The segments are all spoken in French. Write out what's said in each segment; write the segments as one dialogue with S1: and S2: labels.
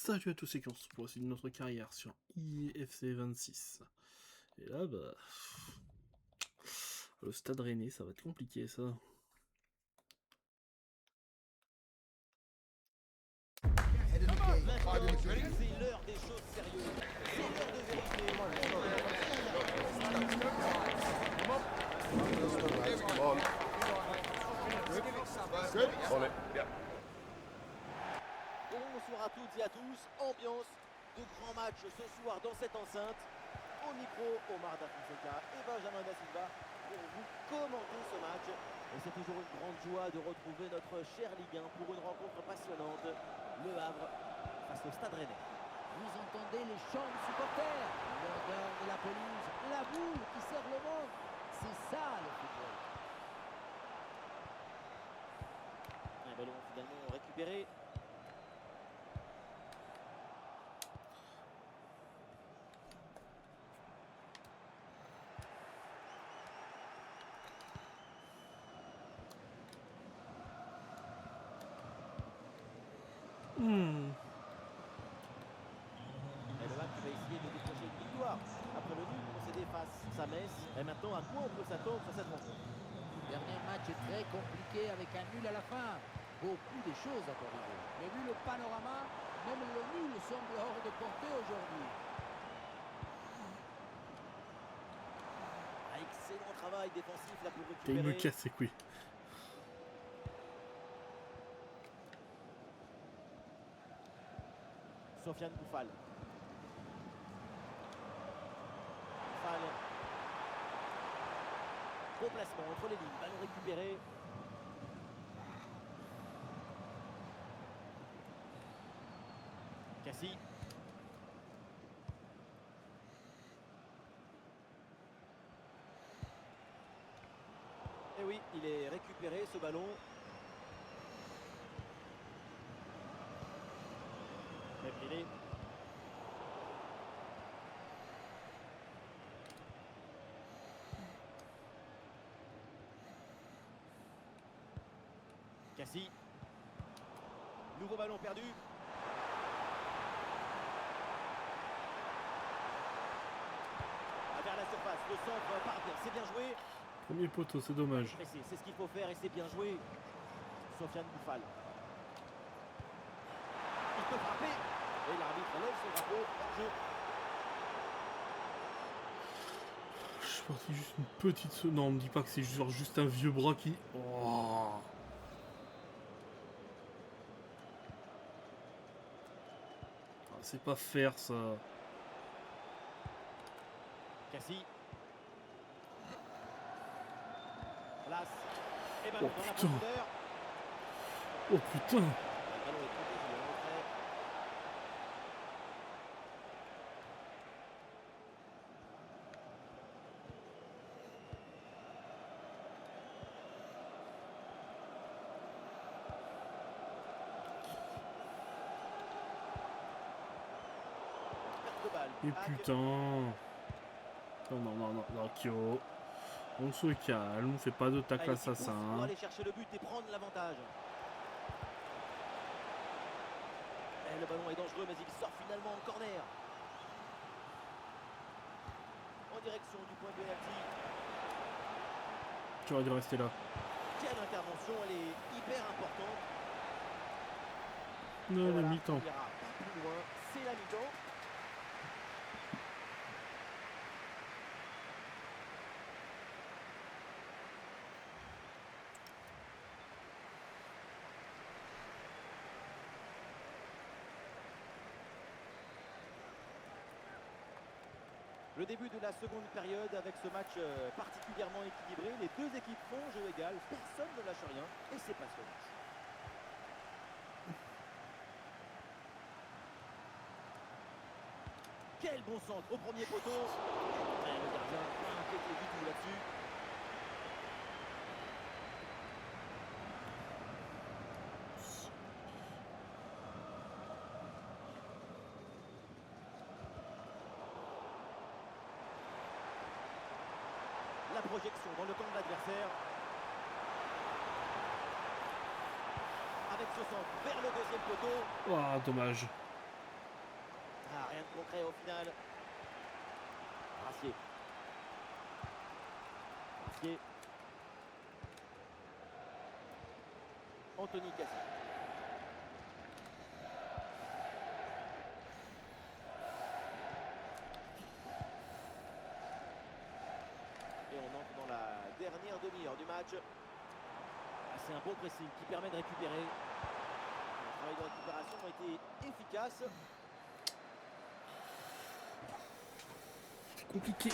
S1: Salut à tous et tous pour essayer de notre carrière sur IFC 26. Et là, bah... Le Stade Rennais, ça va être compliqué, ça.
S2: C'est l'heure des choses sérieuses. C'est l'heure de vérité. Bonsoir à toutes et à tous. Ambiance de grand match ce soir dans cette enceinte. Au micro, Omar Da Fonseca et Benjamin Da Silva pour vous commenter ce match. Et c'est toujours une grande joie de retrouver notre cher Ligue 1 pour une rencontre passionnante. Le Havre face au Stade Rennais.
S3: Vous entendez les chants des supporters, l'odeur de la pelouse, la boule qui sert le monde. C'est ça le football.
S2: Un ballon finalement récupéré. Et le Havre qui va essayer de décrocher une victoire. Après le nul concédé face à Metz. Et maintenant, à quoi on peut s'attendre sur cette rencontre?
S3: Dernier match est très compliqué avec un nul à la fin. Beaucoup de choses à corriger. Mais vu le panorama, même le nul semble hors de portée aujourd'hui.
S2: Excellent travail défensif là pour
S1: Il me
S2: récupérer.
S1: casse les couilles.
S2: Sofiane Boufal. Boufal. Bon placement entre les lignes. Ballon récupéré. Cassie. Et oui, il est récupéré ce ballon. Réplié. Cassie. Nouveau ballon perdu. Vers la surface, le centre parvient, c'est bien joué.
S1: Premier poteau, c'est dommage.
S2: C'est ce qu'il faut faire et c'est bien joué. Sofiane Boufal. Il peut frapper. Et l'arbitre lève son drapeau en jeu.
S1: Je suis parti juste une petite... Non, on me dit pas que c'est genre juste un vieux bras qui... Oh. Ah, c'est pas faire, ça.
S2: Cassie. Place. Et ballon
S1: Oh,
S2: dans la
S1: putain.
S2: profondeur.
S1: Oh, putain.
S2: Le ballon est protégé en retrait. Perte de balle.
S1: Et
S2: Ah,
S1: putain. Non, Kyo. On se calme, on fait pas de tacle
S2: il pousse pour
S1: assassin.
S2: aller chercher le but et prendre l'avantage. Et le ballon est dangereux, mais il sort finalement en corner. En direction du point de pénalty.
S1: Tu aurais dû rester là.
S2: Quelle intervention, elle est hyper importante.
S1: Non,
S2: Et
S1: la
S2: voilà,
S1: mi-temps.
S2: on ira pas plus loin, c'est la mi-temps. Le début de la seconde période avec ce match particulièrement équilibré. Les deux équipes font jeu égal, personne ne lâche rien et c'est passionnant. Quel bon centre au premier poteau. Et le gardien pas inquiété du tout là-dessus. La projection dans le camp de l'adversaire. Avec ce centre vers le deuxième poteau.
S1: Ah, dommage.
S2: Rien de concret au final. Racier. Racier. Anthony Cassi. Et on entre dans la dernière demi-heure du match. Ah, c'est un bon pressing qui permet de récupérer. Le travail de récupération a été efficace.
S1: Compliqué.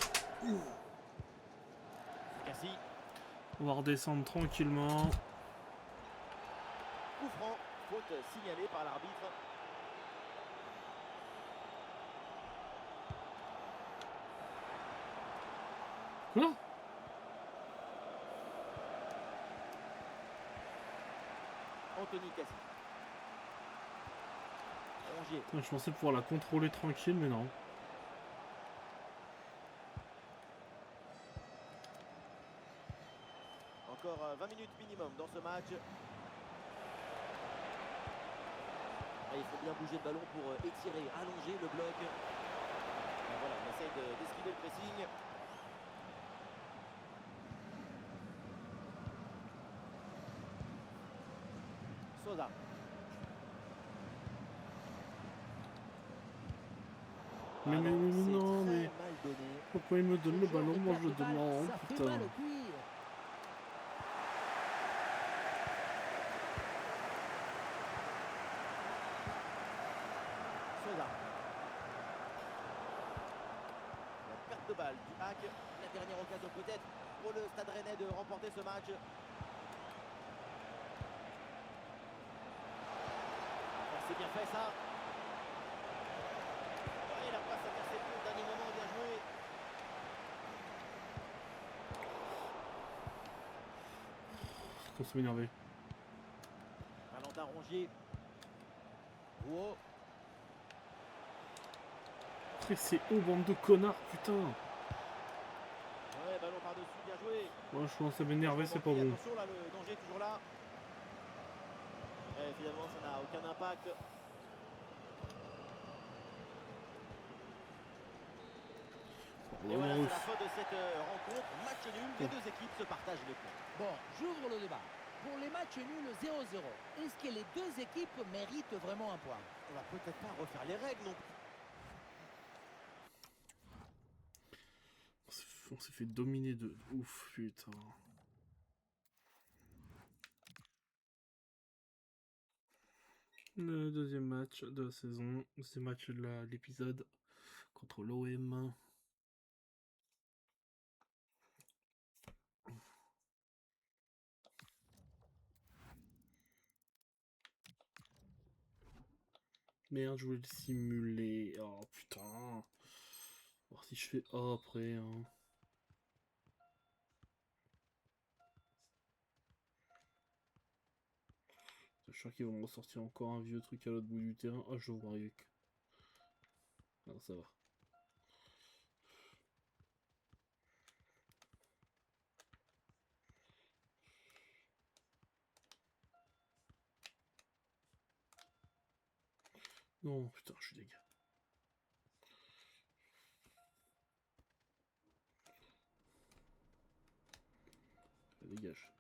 S2: Cassi.
S1: On va redescendre tranquillement.
S2: Coup franc. Faute signalée par l'arbitre.
S1: Quoi?
S2: Anthony Cassi. Rongier.
S1: Putain, je pensais pouvoir la contrôler tranquille, mais non.
S2: Encore 20 minutes minimum dans ce match. Ah, il faut bien bouger le ballon pour étirer, allonger le bloc. Et voilà, on essaye d'esquiver le pressing. Sosa.
S1: Mais non,
S2: c'est
S1: mais
S2: très mal donné.
S1: pourquoi il me donne le
S3: Ce genre
S1: ballon?
S3: de
S1: Moi je le
S3: perte de balle,
S1: demande.
S3: ça fait
S1: Putain.
S3: mal au cuir.
S2: Sosa. La perte de balle du hack. La dernière occasion peut-être pour le Stade Rennais de remporter ce match. C'est bien fait ça. Et la passe interceptée au dernier moment, bien joué.
S1: On se m'énerver.
S2: Valentin Rongier. Wow.
S1: Après c'est haut, bande de connards, putain.
S2: Ouais, ballon par-dessus, bien joué.
S1: Moi je commence à m'énerver, c'est pas bon.
S2: Attention là, le danger est toujours là. Et finalement, ça n'a aucun impact. Et voilà, c'est la fin de cette rencontre. Match nul, les deux équipes se partagent les points.
S3: Bon, j'ouvre le débat. Pour les matchs nuls 0-0, est-ce que les deux équipes méritent vraiment un point?
S2: On va peut-être pas refaire les règles non plus.
S1: On s'est fait dominer de ouf, putain. Le deuxième match de la saison, c'est match de l'épisode contre l'OM. Merde, je voulais le simuler. Oh putain. Voir si je fais A après. Hein. Je suis sûr qu'ils vont me ressortir encore un vieux truc à l'autre bout du terrain. Ah, je le vois avec. Ah, ça va. Non, putain, je suis dégâts. Dégage.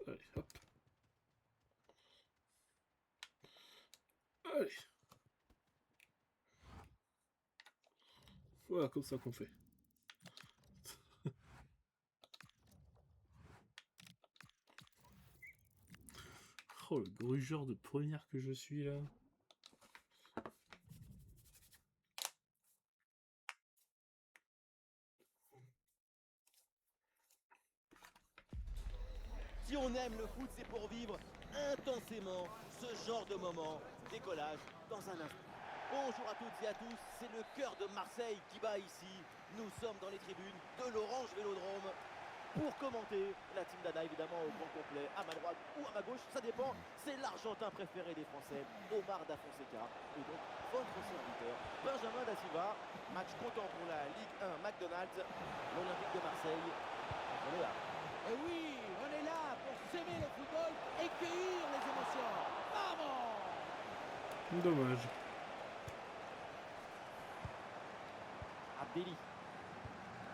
S1: Allez, hop. Allez. Voilà, comme ça qu'on fait. Oh, le grugeur de première que je suis là.
S2: Si on aime le foot, c'est pour vivre intensément ce genre de moment. Décollage dans un instant. Bonjour à toutes et à tous, c'est le cœur de Marseille qui bat ici. Nous sommes dans les tribunes de l'Orange Vélodrome. Pour commenter, la team d'Ada évidemment au grand complet, à ma droite ou à ma gauche, ça dépend. C'est l'Argentin préféré des Français, Omar Da Fonseca. Et donc votre serviteur, Benjamin Da Silva. Match comptant pour la Ligue 1 McDonald's, l'Olympique de Marseille contre le Havre.
S3: Et oui, on est là pour s'aimer le football et cueillir les émotions. Vamos!
S1: Dommage.
S2: Abdelli.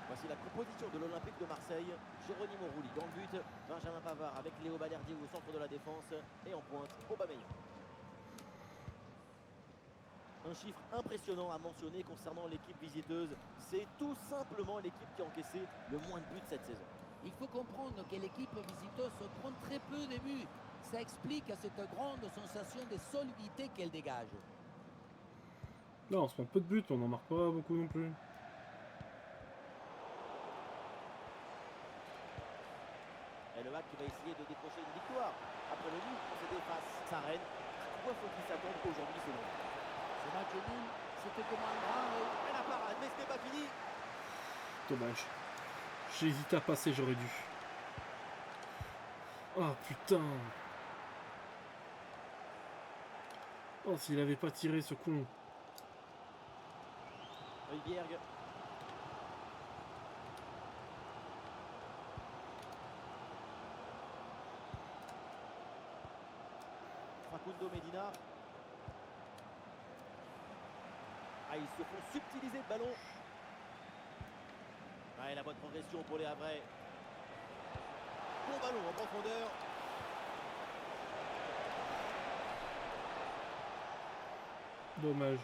S2: Voici la composition de l'Olympique de Marseille. Geronimo Rulli dans le but. Benjamin Pavard avec Léo Balerdi au centre de la défense. Et en pointe, Aubameyang. Un chiffre impressionnant à mentionner concernant l'équipe visiteuse. C'est tout simplement l'équipe qui a encaissé le moins de buts cette saison.
S3: Il faut comprendre que l'équipe visiteuse se prend très peu de buts. Ça explique cette grande sensation de solidité qu'elle dégage.
S1: Non, on se prend peu de buts, on n'en marque pas beaucoup non plus.
S2: Et le MAC qui va essayer de décrocher une victoire. Après le nul concédé face à Rennes. À quoi faut-il s'attendre aujourd'hui selon vous?
S3: Ce match nul, c'était comme un grand...
S2: Et la parade, mais ce n'est pas fini.
S1: Dommage. J'ai hésité à passer, j'aurais dû. Ah putain. Oh, s'il avait pas tiré ce con.
S2: Højbjerg. Facundo Medina. Ah, ils se font subtiliser le ballon. Ah, et la bonne progression pour les Havrais. Bon ballon en profondeur.
S1: Dommage.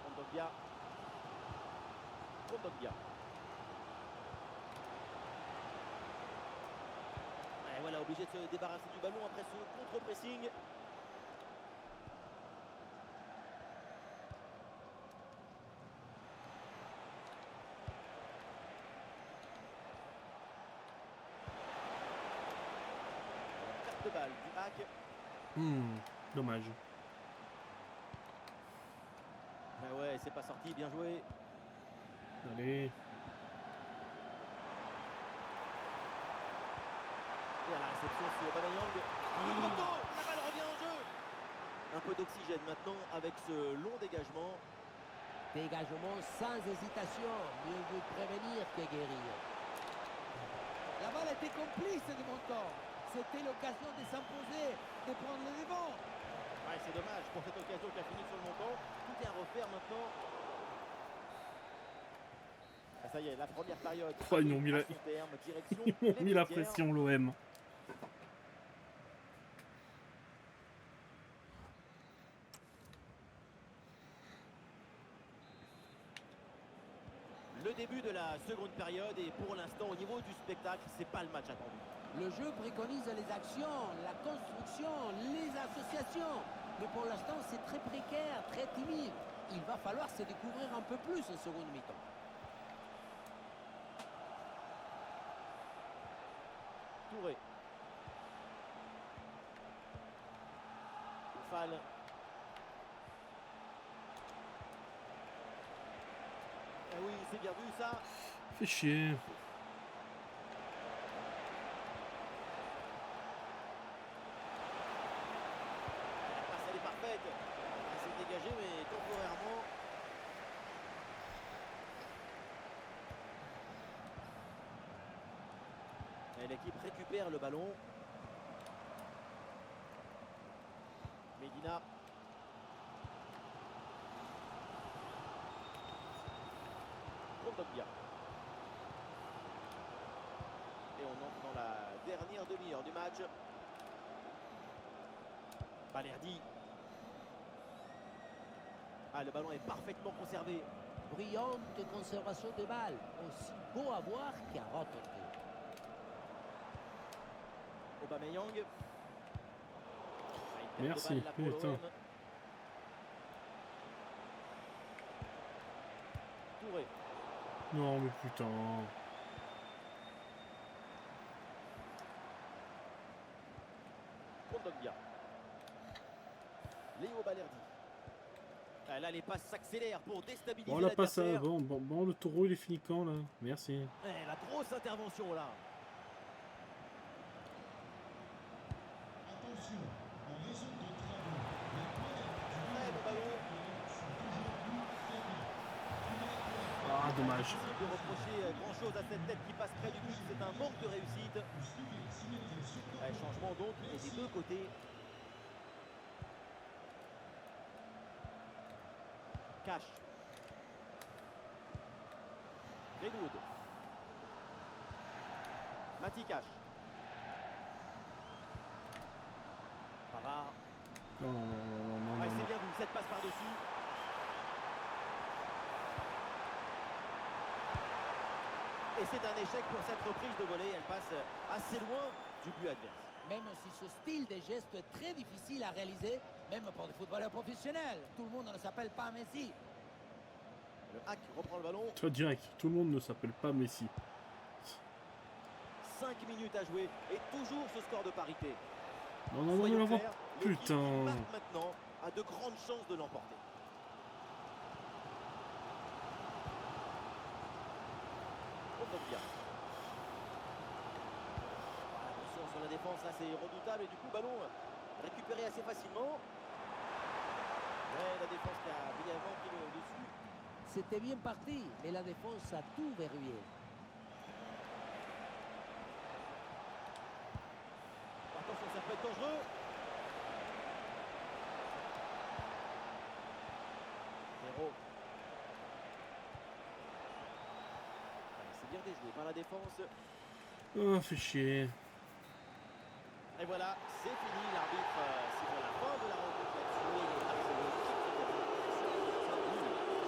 S2: Kondogbia. Kondogbia. Et voilà, obligé de se débarrasser du ballon après ce contre-pressing. Carte de balle du hack.
S1: Dommage.
S2: Ah ouais, c'est pas sorti, bien joué.
S1: Allez.
S2: Et à la réception sur Aubameyang. Le poteau, la balle revient en jeu. Un peu d'oxygène maintenant avec ce long dégagement.
S3: Dégagement sans hésitation. Mieux vaut prévenir que guérir. La balle était complice de Monton. C'était l'occasion de s'imposer, de prendre le devant.
S2: Ouais, c'est dommage pour cette occasion qui a fini sur le montant. Tout est à refaire maintenant. Ah, ça y est, la première période.
S1: Oh, ils m'ont mis la...
S2: à son terme, direction
S1: Ils m'ont
S2: les
S1: mis la
S2: vestiaires.
S1: pression, l'OM.
S2: Le début de la seconde période et pour l'instant au niveau du spectacle, c'est pas le match attendu.
S3: Le jeu préconise les actions, la construction, les associations. Mais pour l'instant, c'est très précaire, très timide. Il va falloir se découvrir un peu plus en seconde mi-temps.
S2: Touré. Fall. Ah oui, c'est bien vu ça.
S1: Fait chier.
S2: La passe elle est parfaite. Elle s'est dégagée mais temporairement. Et l'équipe récupère le ballon. Medina. Kondogbia. Et on entre dans la dernière demi-heure du match. Balerdi. Ah, le ballon est parfaitement conservé.
S3: Brillante conservation des balles. Aussi beau à voir qu'à retenter.
S2: Aubameyang. Ah, une perte de
S1: Merci,
S2: balle là pour
S1: putain.
S2: l'OM. Touré.
S1: Non, mais putain.
S2: Kondogbia. Léo Balerdi. Ah, là, les passes s'accélèrent pour déstabiliser
S1: Bon, la passe à...
S2: l'adversaire.
S1: Bon, le taureau, il est fini quand, là? Merci.
S2: Eh, la grosse intervention, là. Très bon ballon.
S1: Ah, Dommage.
S2: Difficile de reprocher grand chose à cette tête qui passe près du but, c'est un manque de réussite. Ouais, changement donc, et des deux côtés. Cash. Greenwood. Mati Cash. Pavard.
S1: Non, non, non, non, non,
S2: Ouais,
S1: non,
S2: c'est
S1: non.
S2: bien vu, cette passe par-dessus. Et c'est un échec pour cette reprise de volée. Elle passe assez loin du but adverse.
S3: Même si ce style de geste est très difficile à réaliser, même pour des footballeurs professionnels, tout le monde ne s'appelle pas Messi.
S2: Le hack reprend le ballon.
S1: Toi, direct, tout le monde ne s'appelle pas Messi.
S2: 5 minutes à jouer et toujours ce score de parité.
S1: Non, non, non,
S2: Soyons
S1: non, non.
S2: clairs, l'équipe qui
S1: Putain.
S2: marque maintenant a de grandes chances de l'emporter. Kondogbia. Attention sur la défense, là c'est redoutable et du coup ballon récupéré assez facilement. Ouais, la défense qui a brillamment pris le dessus.
S3: C'était bien parti, mais la défense a tout verrouillé.
S2: Attention, ça peut être dangereux. Héros. C'est bien déjoué par la défense.
S1: Oh, fait chier.
S2: Et voilà, c'est fini. L'arbitre siffle la fin de la rencontre là-dessus. Il est harcelé.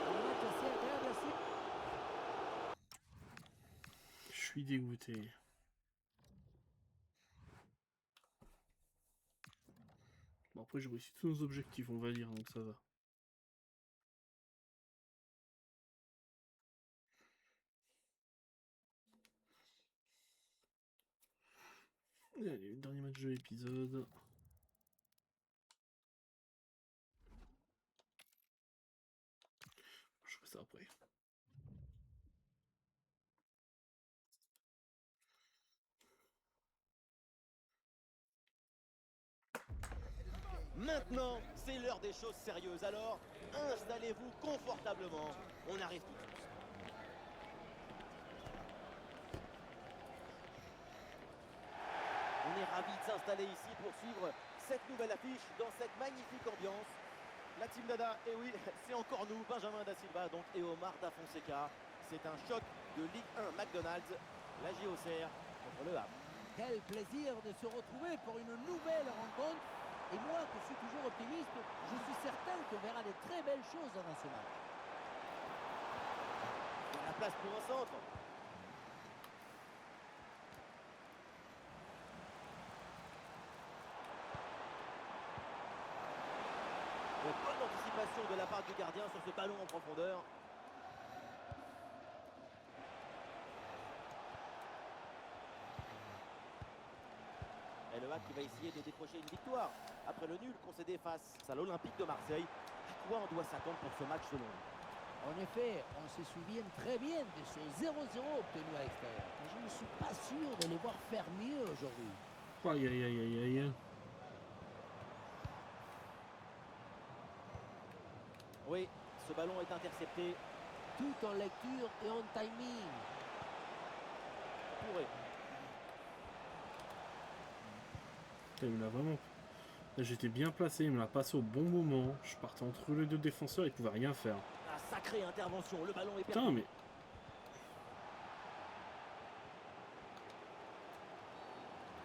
S3: Un match assez agréable à suivre.
S1: Je suis dégoûté. Bon, après, j'ai réussi tous nos objectifs, on va dire, donc ça va. Et allez, le dernier match de l'épisode. Je ferai ça après.
S2: Maintenant, c'est l'heure des choses sérieuses. Alors, installez-vous confortablement. On arrive tout de suite. On est ravis de s'installer ici pour suivre cette nouvelle affiche dans cette magnifique ambiance. La Team Dada, et oui, c'est encore nous, Benjamin Da Silva donc, et Omar Da Fonseca. C'est un choc de Ligue 1 McDonald's, la JOCR contre le Havre.
S3: Quel plaisir de se retrouver pour une nouvelle rencontre. Et moi, qui suis toujours optimiste, je suis certain qu'on verra de très belles choses dans ce match.
S2: Il y a la place pour un centre. Une bonne anticipation de la part du gardien sur ce ballon en profondeur. Et le Havre qui va essayer de décrocher une victoire après le nul concédé face à l'Olympique de Marseille. À quoi on doit s'attendre pour ce match selon vous?
S3: En effet, on se souvient très bien de ce 0-0 obtenu à l'extérieur. Mais je ne suis pas sûr de les voir faire mieux aujourd'hui.
S1: Aïe, aïe, aïe, aïe, aïe.
S2: Oui, ce ballon est intercepté.
S3: Tout en lecture et en timing.
S2: Touré.
S1: Putain, il me l'a vraiment. Là, j'étais bien placé, il me l'a passé au bon moment. Je partais entre les deux défenseurs, il pouvait rien faire.
S2: La sacrée intervention, le ballon est perdu.
S1: Putain, mais.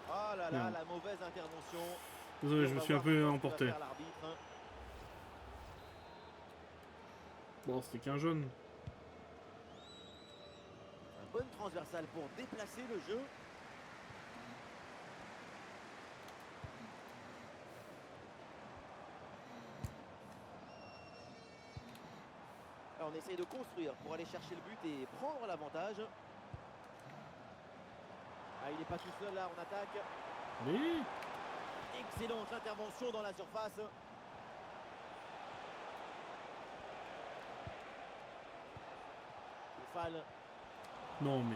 S2: Oh là là,
S1: Merde.
S2: la mauvaise intervention.
S1: Désolé,
S2: On
S1: je me
S2: va
S1: suis un
S2: voir
S1: peu
S2: maintenant ce que va
S1: emporté.
S2: faire l'arbitre.
S1: Bon, c'était qu'un jeune.
S2: Une bonne transversale pour déplacer le jeu. Alors, on essaye de construire pour aller chercher le but et prendre l'avantage. Ah, il n'est pas tout seul là en attaque.
S1: Mais.
S2: Excellente intervention dans la surface. Fall.
S1: Non, mais.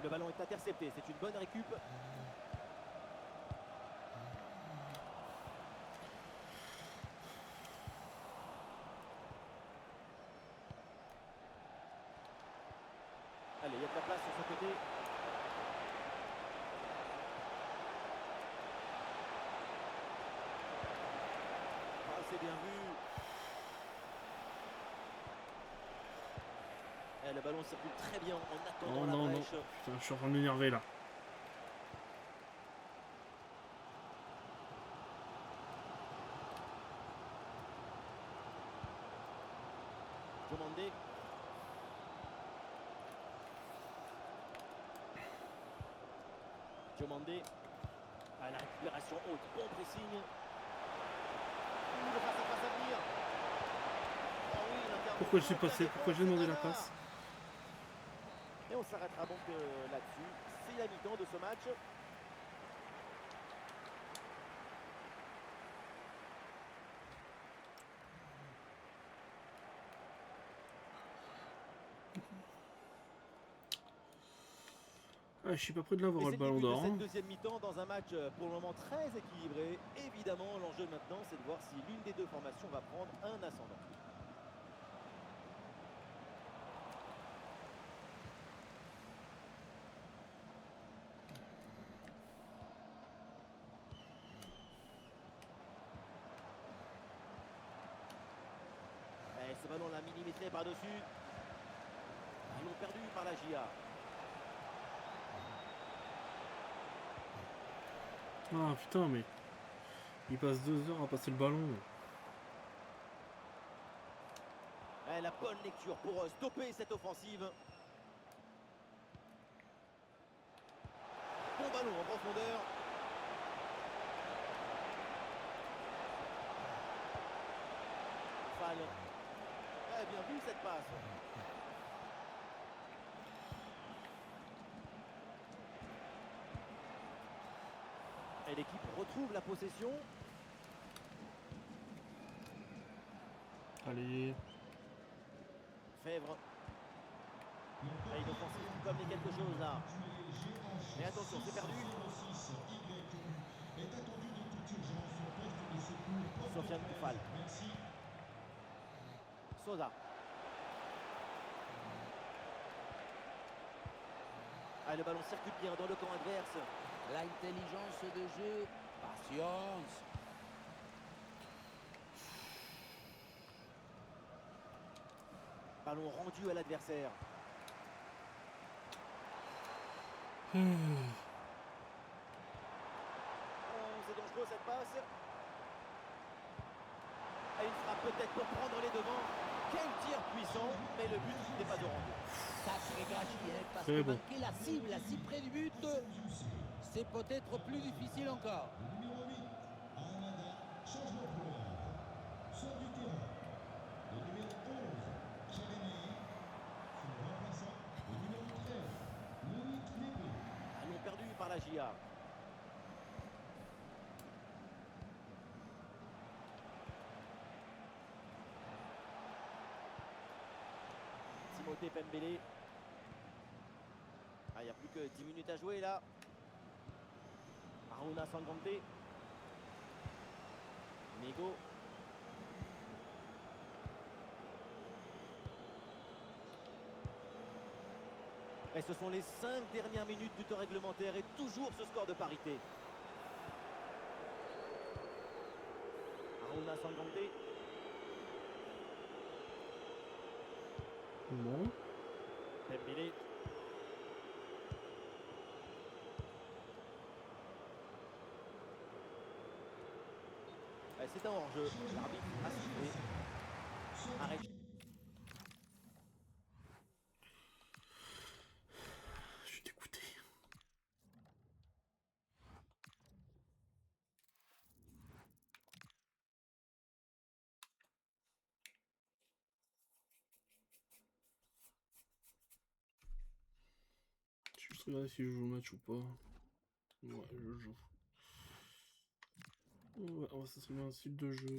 S2: Le ballon est intercepté, c'est une bonne récup. Allez, il y a de la place sur ce côté. Ah, c'est bien vu. Le ballon circule très bien en attendant
S1: Oh
S2: la
S1: non, non.
S2: brèche.
S1: Putain, je suis en train de m'énerver là.
S2: Demandé. Demandé. À la récupération haute. Bon pressing. Le face à face à venir. Oh oui, l'intervention
S1: Pourquoi je suis passé?
S2: de la
S1: Pourquoi
S2: défense,
S1: j'ai demandé
S2: c'est
S1: la
S2: Bavard.
S1: passe?
S2: Et on s'arrêtera donc là-dessus. C'est la mi-temps de ce match.
S1: Ah, je suis pas prêt de
S2: Et
S1: l'avoir
S2: c'est
S1: le
S2: le
S1: ballon
S2: début de
S1: d'or.
S2: cette
S1: Hein.
S2: deuxième mi-temps dans un match pour le moment très équilibré. Évidemment, l'enjeu maintenant, c'est de voir si l'une des deux formations va prendre un ascendant. Et ce ballon l'a millimétré par-dessus. Ballon perdu par la GIA.
S1: Ah putain, mais il passe 2 heures à passer le ballon.
S2: La bonne lecture pour stopper cette offensive. Bon ballon en profondeur. Fall. Bien vu cette passe. Et l'équipe retrouve la possession.
S1: Allez.
S2: Fèvre. Et une offensive qui peut amener quelque chose là. Mais attention, c'est perdu. Sofiane Koufal. Sosa. Le ballon circule bien dans le camp adverse.
S3: L'intelligence de jeu, patience.
S2: Ballon rendu à l'adversaire. Oh, c'est dangereux cette passe. Et il sera peut-être pour prendre les devants. Quel tir puissant, mais le but n'est pas de rendre.
S3: Sacré gâchis, hein, parce
S1: Très
S3: que
S1: bon.
S3: manquer la cible, si près du but, c'est peut-être plus difficile encore.
S2: Ballon perdu par la GIA. Timothée Pembele. Il n'y a plus que 10 minutes à jouer là. Aruna Sangante. Nego. Et ce sont les 5 dernières minutes du temps réglementaire et toujours ce score de parité. Aruna Sangante.
S1: Bon.
S2: Dembélé. C'est un hors-jeu. L'arbitre a sifflé. Arrête.
S1: Je suis dégoûté. Je vais juste regarder si je joue le match ou pas. Ouais, je joue. Ouais, on va s'inscrire dans un style de jeu.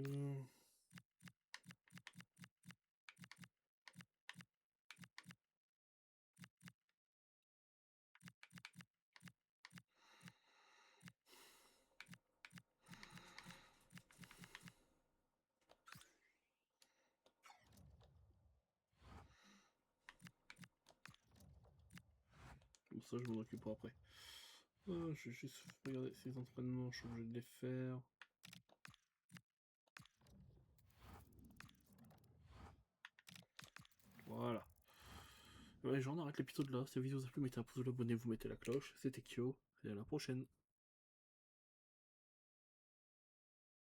S1: ça je m'en occuperai après. Je vais juste regarder ces entraînements, je suis obligé de les faire. Voilà. Ouais, j'en arrête l'épisode là. Si la vidéo vous a plu, mettez un pouce bleu, abonnez-vous, mettez la cloche. C'était Kyo, et à la prochaine.